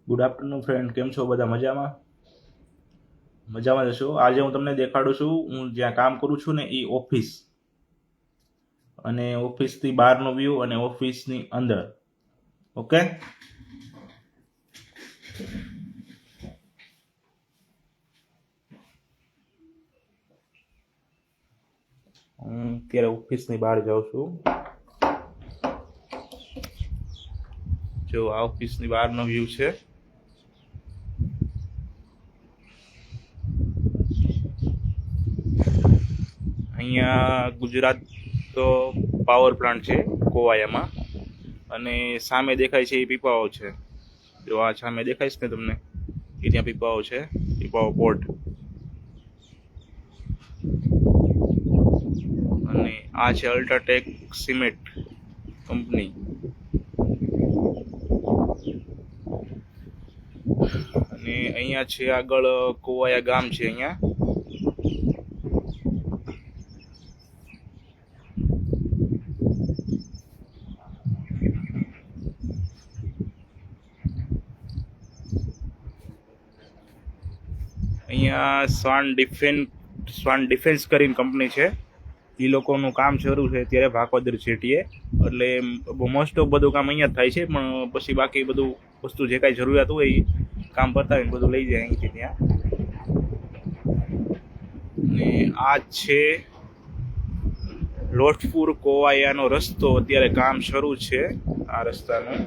Good afternoon friend, કેમ છો બધા? મજામાં મજામાં જશો. આજે હું તમને દેખાડું છું હું જ્યાં કામ કરું છું ને એ ઓફિસ, અને ઓફિસથી બહારનો વ્યૂ અને ઓફિસની અંદર. ઓકે, હું અત્યારે ઓફિસની બહાર જાઉં છું. જો આ ઓફિસની બહારનો વ્યૂ છે. અહીંયા ગુજરાત પાવર પ્લાન્ટ છે કોવાયામાં, અને સામે દેખાય છે એ પીપાઓ છે. જો આ સામે દેખાય છે ને તમને, એ ત્યાં પીપાઓ છે, પીપાઓ પોર્ટ. અને આ છે અલ્ટ્રાટેક સિમેન્ટ કંપની. અને અહીંયા છે આગળ કોવાયા ગામ છે. અહીંયા સ્વાન ડિફેન્સ કરીને કંપની છે. એ લોકોનું કામ શરૂ છે અત્યારે ભાકોદર સિટીએ. એટલે મોસ્ટ ઓફ બધું કામ અહીંયા જ થાય છે, પણ પછી બાકી બધું વસ્તુ જે કાંઈ જરૂરિયાત હોય એ કામ પતાવીને બધું લઈ જાય અહીંથી ત્યાં. ને આ છે લોટપુર કોવાયાનો રસ્તો. અત્યારે કામ શરૂ છે આ રસ્તાનું.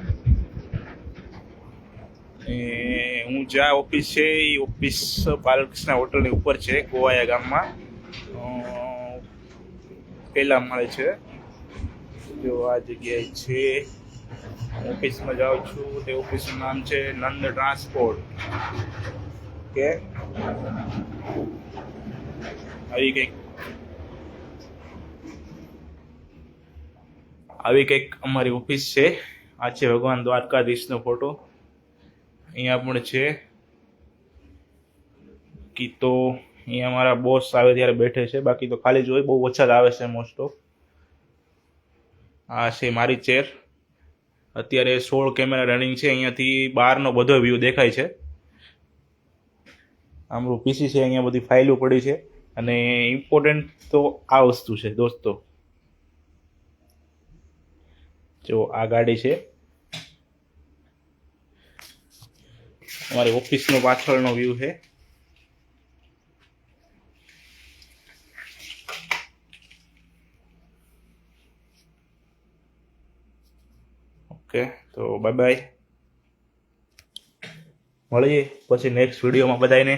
હું જ્યાં ઓફિસ છે એ ઓફિસ બાલકૃષ્ણ હોટલની ઉપર છે, કોવાયા ગામમાં. પહેલા માળે છે. જો આ જગ્યાએ છે ઓફિસમાં જાઉં છું. તે ઓફિસનું નામ છે નંદ ટ્રાન્સપોર્ટ. કે આવી કંઈક અમારી ઓફિસ છે. આ છે ભગવાન દ્વારકાધીશનો ફોટો. અહીંયા પણ છે કી તો અહીંયા અમારા બોસ આવે ત્યારે બેઠે છે, બાકી તો ખાલી જ હોય, બહુ ઓછા જ આવે છે મોસ્ટ ઓફ. આ છે મારી ચેર. અત્યારે 16 કેમેરા રનિંગ છે. અહીંયાથી બહારનો બધો વ્યૂ દેખાય છે. અમારું પીસી છે, અહીંયા બધી ફાઇલો પડી છે. અને ઇમ્પોર્ટન્ટ તો આ વસ્તુ છે દોસ્તો. જો આ ગાડી છે, અમારી ઓફિસનો પાછળનો વ્યૂ છે. ઓકે, તો બાય બાય. મળીએ પછી નેક્સ્ટ વિડીયોમાં બધાને.